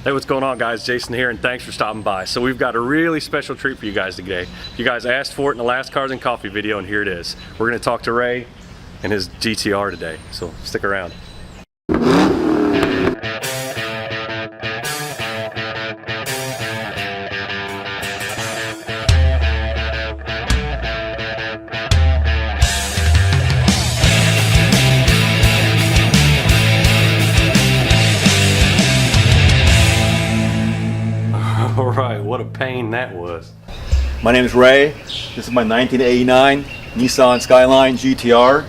Hey, what's going on, guys? Jason here, and thanks for stopping by. So we've got a really special treat for you guys today. You guys asked for it in the last Cars and Coffee video, and here it is. We're going to talk to Ray and his GTR today, so stick around. All right, what a pain that was. My name is Ray. This is my 1989 Nissan Skyline GTR.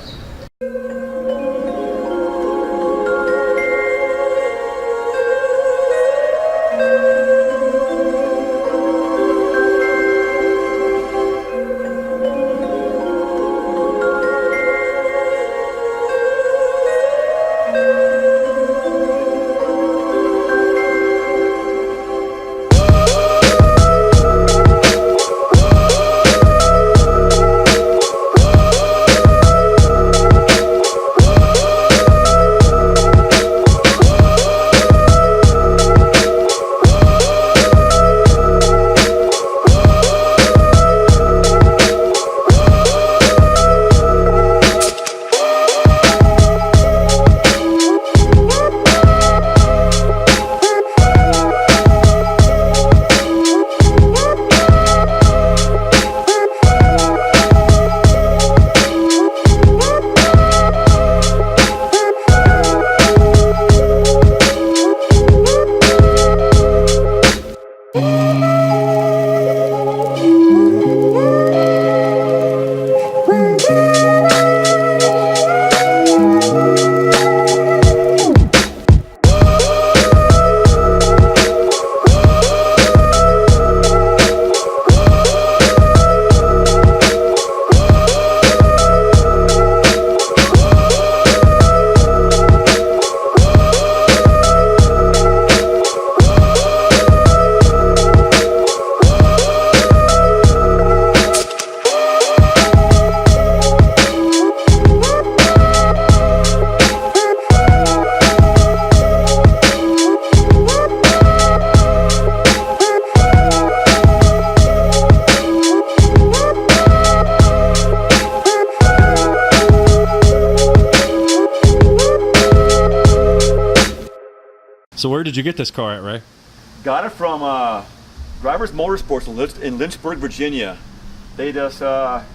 So where did you get this car at, Ray? Got it from Drivers Motorsports in Lynchburg, Virginia. They just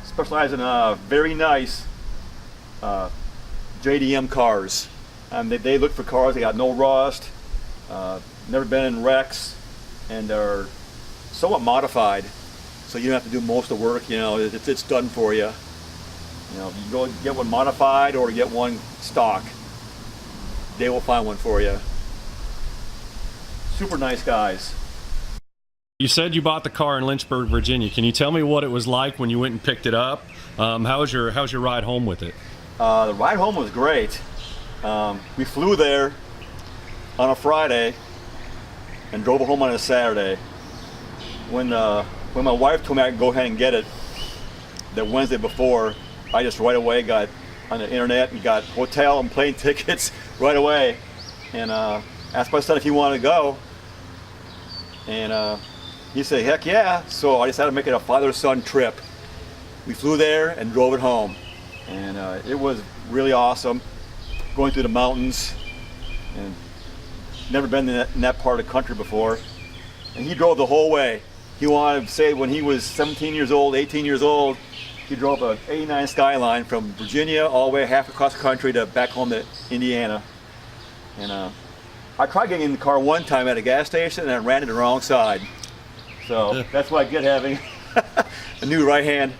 specialize in very nice JDM cars. They look for cars that got no rust, never been in wrecks, and they're somewhat modified, so you don't have to do most of the work. You know, it's done for you. You know, you go get one modified or get one stock, they will find one for you. Super nice guys. You said you bought the car in Lynchburg, Virginia. Can you tell me what it was like when you went and picked it up? How's your ride home with it? The ride home was great. We flew there on a Friday and drove home on a Saturday. When my wife told me I could go ahead and get it the Wednesday before, I just right away got on the internet and got hotel and plane tickets right away, and asked my son if he wanted to go, and he said heck yeah. So I decided to make it a father-son trip. We flew there and drove it home, and it was really awesome going through the mountains, and never been in that part of the country before. And he drove the whole way. He wanted to say when he was 17 years old, 18 years old, he drove an 89 Skyline from Virginia all the way half across the country to back home to Indiana. And I tried getting in the car one time at a gas station and I ran it the wrong side. So that's what I get having a new right-hand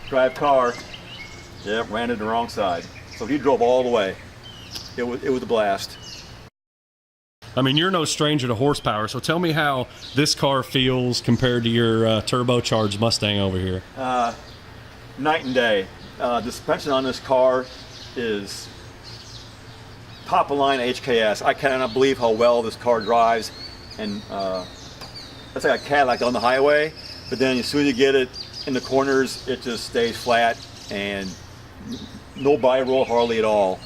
drive car. Yeah, ran it the wrong side. So he drove all the way. It was a blast. I mean, you're no stranger to horsepower, so tell me how this car feels compared to your turbocharged Mustang over here. Night and day. The suspension on this car is top of line HKS. I cannot believe how well this car drives, and that's like a Cadillac on the highway, but then as soon as you get it in the corners, it just stays flat and no body roll hardly at all.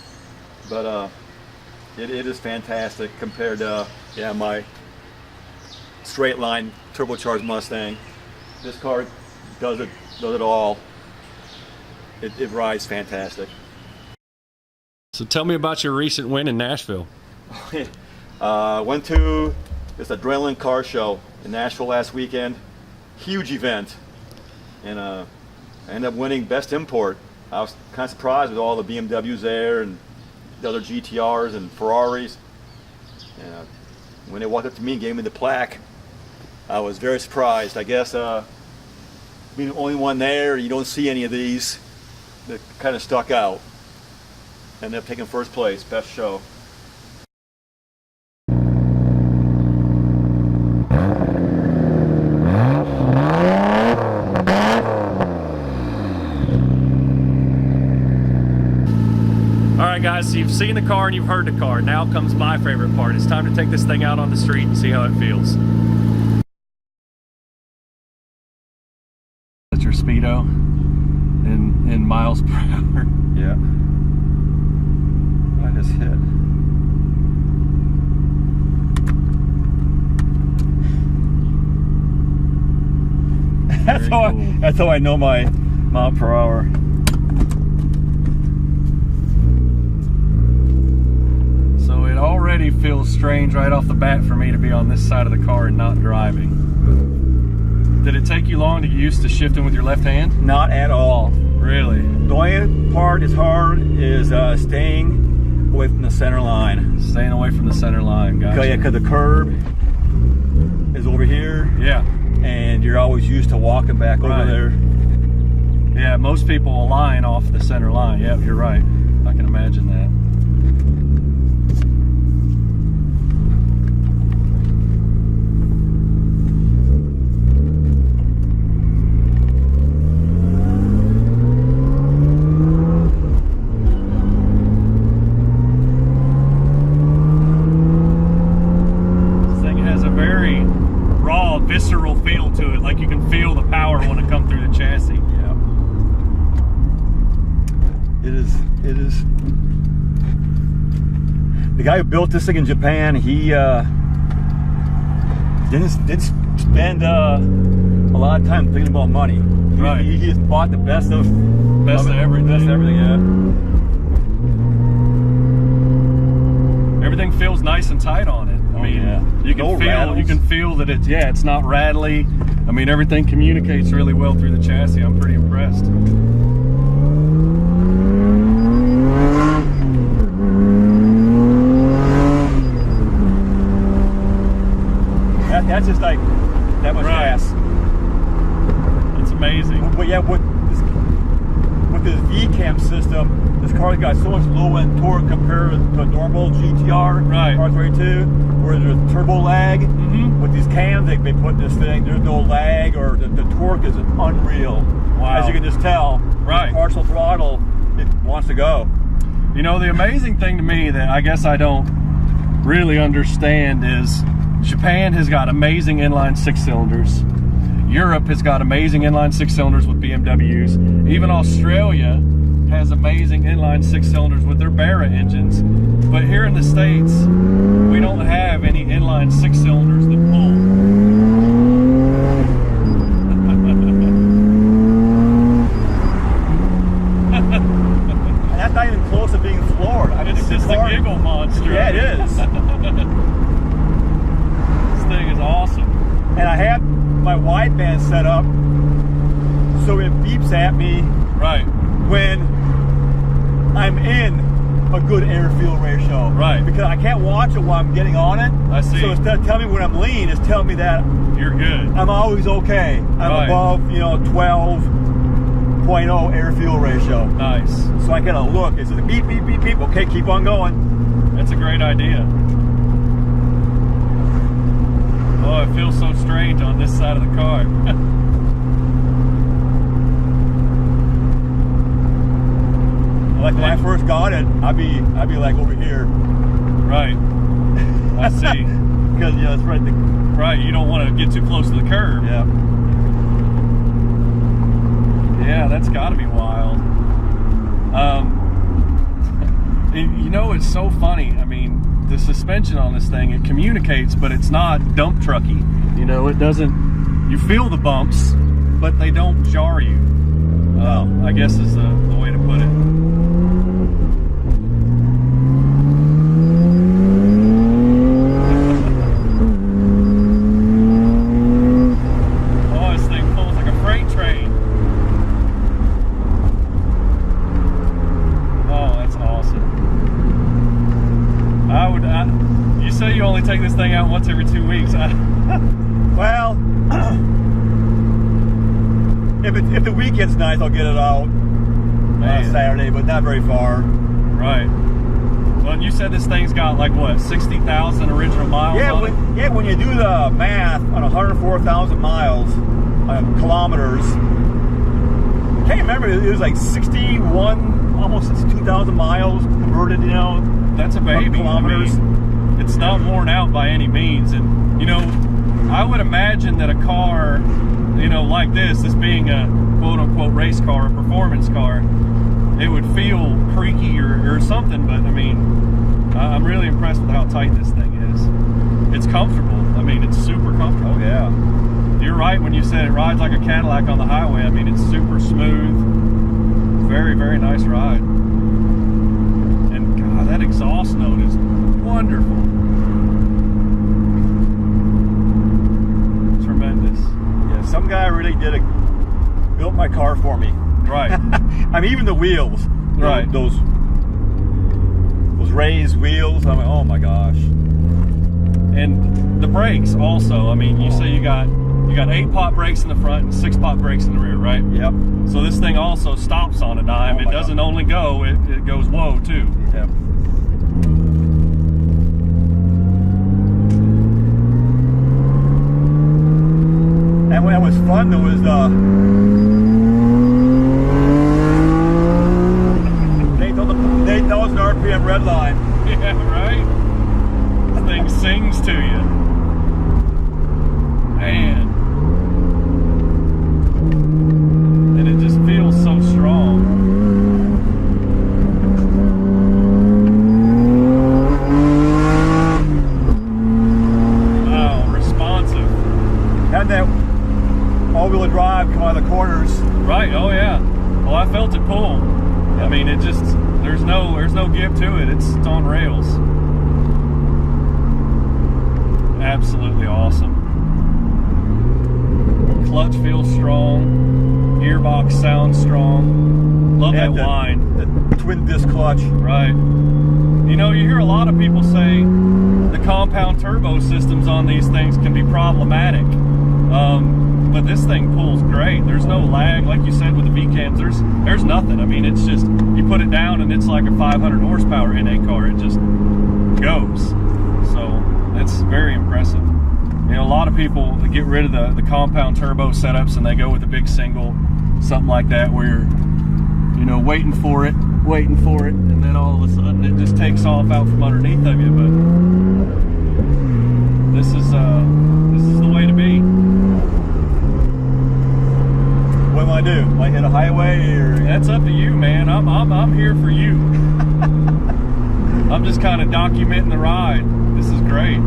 But it is fantastic compared to my straight line turbocharged Mustang. This car does it all. It rides fantastic. So tell me about your recent win in Nashville. Went to this adrenaline car show in Nashville last weekend. Huge event, and I ended up winning best import. I was kind of surprised with all the BMWs there and the other GTRs and Ferraris. And when they walked up to me and gave me the plaque, I was very surprised. I guess being the only one there, you don't see any of these that kind of stuck out. Ended up taking first place, best show. Alright guys, so you've seen the car and you've heard the car. Now comes my favorite part. It's time to take this thing out on the street and see how it feels. That's your speedo in miles per hour. Yeah. I just hit. That's how I know my mile per hour. So it already feels strange right off the bat for me to be on this side of the car and not driving. Did it take you long to get used to shifting with your left hand? Not at all. Really? The only part that's hard is staying away from the center line. Staying away from the center line, gotcha. Yeah, because the curb is over here. Yeah. And you're always used to walking back over there. Yeah, most people will line off the center line. Yep, you're right. I can imagine that. Visceral feel to it, like you can feel the power when it comes through the chassis. Yeah. It is. The guy who built this thing in Japan, he didn't spend a lot of time thinking about money. Right. He just bought the best of everything. Best of everything, yeah. Everything feels nice and tight on it. I mean, yeah. you can feel that it's not rattly. I mean, everything communicates really well through the chassis. I'm pretty impressed. That's just like that much gas. It's amazing. But yeah, with this V-cam system, this car's got so much low-end torque compared to a normal GTR, right. R32, where there's turbo lag. With these cams they put in this thing, there's no lag, or the torque is unreal. Wow. As you can just tell, right. Partial throttle, it wants to go. You know, the amazing thing to me that I guess I don't really understand is Japan has got amazing inline 6-cylinders. Europe has got amazing inline 6-cylinders with BMWs. Even Australia has amazing inline 6-cylinders with their Barra engines. But here in the States, we don't have any inline 6-cylinders that pull. And that's not even close to being floored. I mean, It's just a giggle monster. Yeah, it is. This thing is awesome. And I have my wideband set up so it beeps at me Right. when I'm in a good air-fuel ratio. Right. Because I can't watch it while I'm getting on it. I see. So instead of telling me when I'm lean, it's telling me that You're good. I'm always okay. I'm Right. above, 12.0 air-fuel ratio. Nice. So I gotta look. It's like beep, beep, beep, beep. Okay, keep on going. That's a great idea. Oh, it feels so strange on this side of the car. Like when I first got it, I'd be like over here. Right. I see. Because it's right there. Right, you don't want to get too close to the curb. Yeah. Yeah, that's got to be wild. You know, it's so funny. I mean, the suspension on this thing, it communicates, but it's not dump trucky. You know, it doesn't, you feel the bumps, but they don't jar you. I guess is the way to put it. Oh, this thing pulls like a freight train. Oh, that's awesome. You say you only take this thing out once every 2 weeks. Well, if the weekend's nice, I'll get it out on a Saturday, but not very far. Right. Well, and you said this thing's got like what, 60,000 original miles on it? When you do the math on 104,000 miles, kilometers, I can't remember, it was like 61, almost 62,000 miles converted, you know. That's a baby. Kilometers. I mean, it's not worn out by any means. And, you know, I would imagine that a car, you know, like this being a quote-unquote race car, a performance car, it would feel creaky or something, but I mean, I'm really impressed with how tight this thing is. It's comfortable. I mean, it's super comfortable. Oh, yeah. You're right when you said it rides like a Cadillac on the highway. I mean, it's super smooth. Very, very nice ride. And God, that exhaust note is wonderful. Tremendous. Yeah, some guy really built my car for me. Right. I mean, even the wheels. Right. Those raised wheels. I'm like, oh my gosh. And the brakes also. I mean, you say you got 8-pot brakes in the front and 6-pot brakes in the rear, right? Yep. So this thing also stops on a dime. It doesn't only go, it goes whoa too. Yep. And what was fun though was 8,000 RPM red line. Yeah, right? This thing sings to you. Man. And it just feels so strong. Wow, responsive. Had that all-wheel drive come out of the corners. Right, oh yeah. Well, I felt it pull. Yep. I mean, it just, there's no give to it. It's on rails. Absolutely awesome. Clutch feels strong. Gearbox sounds strong. Love that whine. The twin disc clutch. Right. You know, you hear a lot of people say the compound turbo systems on these things can be problematic. But this thing pulls great. There's no lag, like you said with the V-cams. There's nothing. I mean, it's just, you put it down and it's like a 500 horsepower NA car. It just goes. So it's very impressive. You know, a lot of people get rid of the compound turbo setups and they go with a big single, something like that, where you're, you know, waiting for it, and then all of a sudden it just takes off out from underneath of you. But this is the way to be. What do I do? Might hit a highway or? That's up to you, man. I'm here for you. I'm just kind of documenting the ride. This is great.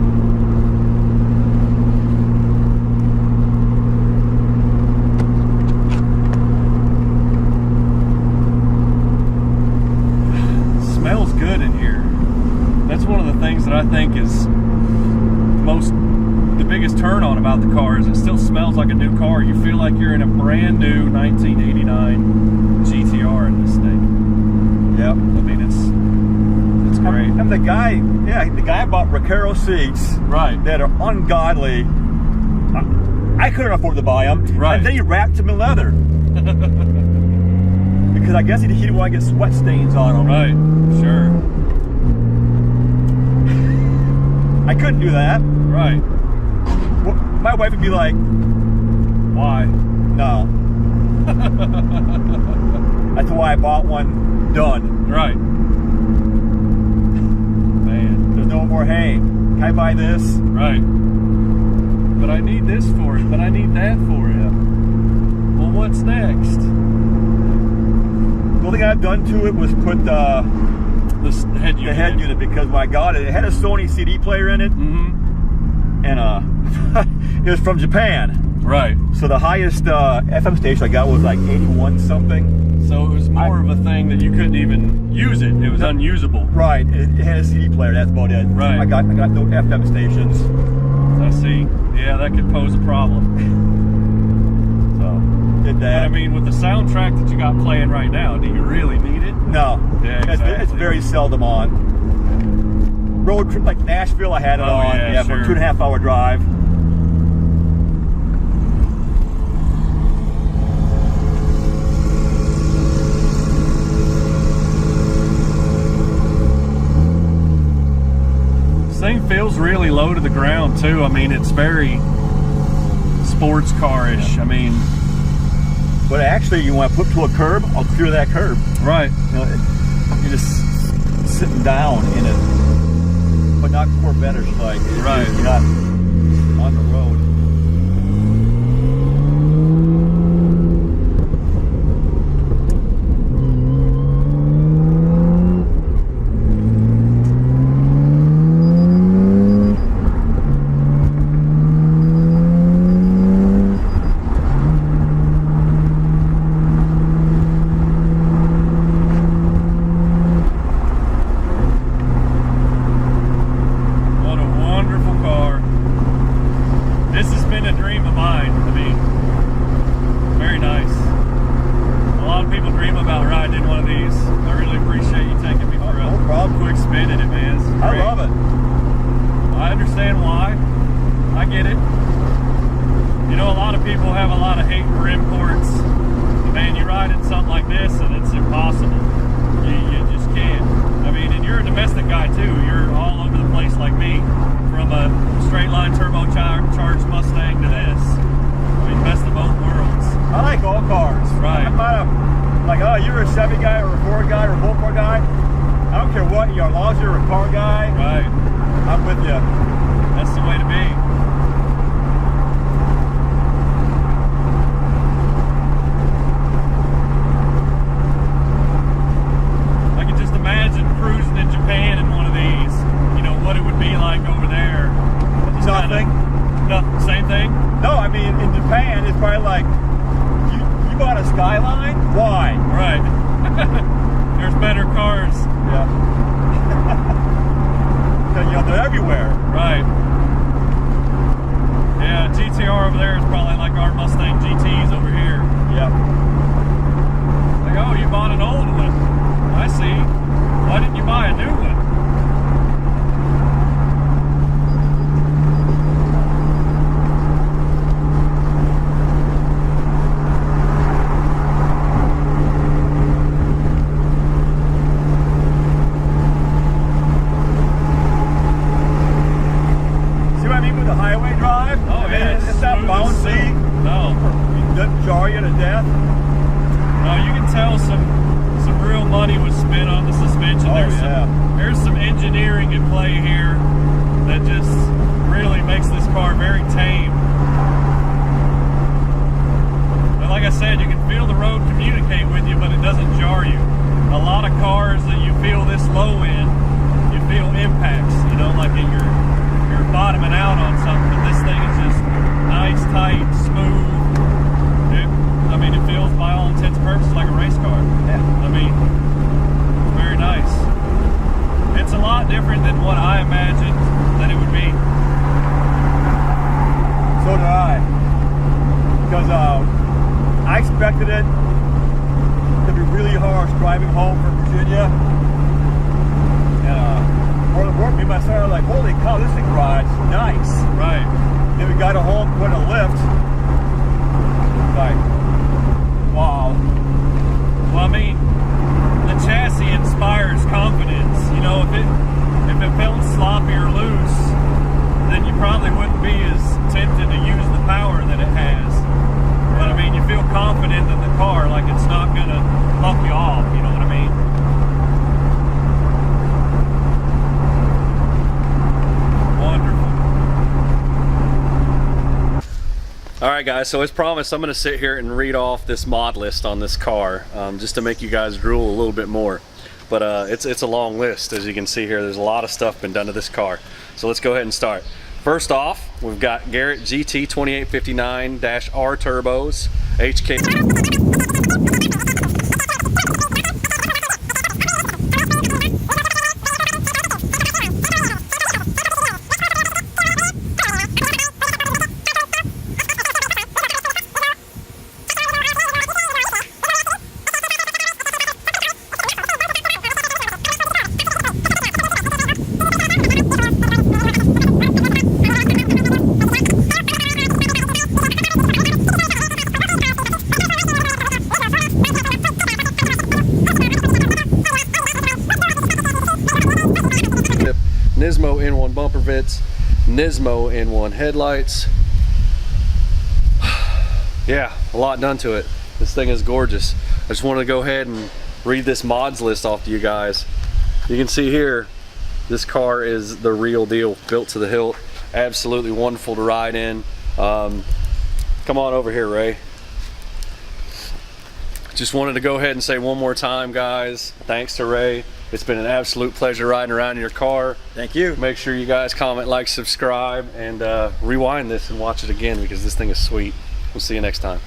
Smells good in here. That's one of the things that I think is the biggest turn on about the car is it still smells like a new car. You feel like you're in a brand new 1989 GTR in this thing. Yep. I mean, it's great. And the guy bought Recaro seats. Right. That are ungodly. I couldn't afford to buy them. Right. And then he wrapped them in leather. Because I guess he didn't want to get sweat stains on them. Right. Sure. I couldn't do that. Right. Well, my wife would be like, why? No. That's why I bought one done. Right. Man. There's no more, hey, can I buy this? Right. But I need this for it, but I need that for it. Well, what's next? The only thing I've done to it was put The head unit. The head unit, because when I got it, it had a Sony CD player in it, and it was from Japan. Right. So the highest FM station I got was like 81 something. So it was more of a thing that you couldn't even use it. It was unusable. Right. It had a CD player. That's about it. Right. I got no FM stations. I see. Yeah, that could pose a problem. So did that. But I mean, with the soundtrack that you got playing right now, do you really need it? No. Yeah, exactly. It's very seldom on. Road trip like Nashville, I had it on. Yeah, for a sure. 2.5 hour drive. This thing feels really low to the ground too. I mean, it's very sports car-ish. I mean, but actually, you want to put to a curb, I'll clear that curb. right. You know, you're just sitting down in it, but not Corvette-ish like. Right. You're not on the road. What a wonderful car. This has been a dream of mine. I mean, very nice. A lot of people dream about riding in one of these. I really appreciate you taking me for No problem. a quick spin in it, man. It's I great. love it. I understand why. I get it. You know, a lot of people have a lot of hate for imports. But man, you ride in something like this and it's impossible. You just can't. I mean, and you're a domestic guy too. You're all over the place like me, from a straight line turbocharged Mustang to this. I mean, best of both worlds. I like all cars. Right. I'm not like, oh, you're a Chevy guy or a Ford guy or a Volvo guy. I don't care what you are, as long as you're a car guy, Right. I'm with you. That's the way to be. I can just imagine cruising in Japan in one of these. You know, what it would be like over there. Just Nothing. Same thing? No, I mean, in Japan, it's probably like, you bought a Skyline? Why? Right. There's better cars. Yeah. Because, you know, they're everywhere. Right. Yeah, GTR over there is probably like our Mustang GTs over here. Yeah. Like, oh, you bought an old one. I see. Why didn't you buy a new one? See what I mean with the highway drive? Oh, I mean, yeah, it's that smooth as bouncy. silk. No. It doesn't jar you to death. No, you can tell some real money was spent on the suspension. Oh, yeah. There's some engineering at play here that just really makes this car very tame. But like I said, you can feel the road communicate with you, but it doesn't jar you. A lot of cars that you feel this low in, you feel impacts, you know, like you're bottoming out on something, but this thing is just nice, tight, smooth. I mean, it feels by all intents and purposes like a race car. Yeah. I mean, very nice. It's a lot different than what I imagined that it would be. So did I. Because I expected it to be really harsh driving home from Virginia. And before the work, me and my son are like, holy cow, this thing rides nice. Right. Then we got it home, put in a lift. Like, wow. Well, I mean, the chassis inspires confidence. You know, if it felt sloppy or loose, then you probably wouldn't be as tempted to use the power that it has. But I mean, you feel confident in the car, like it's not gonna bump you off. You know what I mean? Wonderful. All right, guys, so as promised, I'm going to sit here and read off this mod list on this car just to make you guys drool a little bit more. but it's a long list. As you can see here, there's a lot of stuff been done to this car. So let's go ahead and start. First off, we've got Garrett GT 2859-R turbos, HK. Nismo N1 bumper vents, Nismo N1 headlights. Yeah, a lot done to it. This thing is gorgeous. I just wanted to go ahead and read this mods list off to you guys. You can see here, this car is the real deal, built to the hilt. Absolutely wonderful to ride in. Come on over here, Ray. Just wanted to go ahead and say one more time, guys, thanks to Ray. It's been an absolute pleasure riding around in your car. Thank you. Make sure you guys comment, like, subscribe, and rewind this and watch it again because this thing is sweet. We'll see you next time.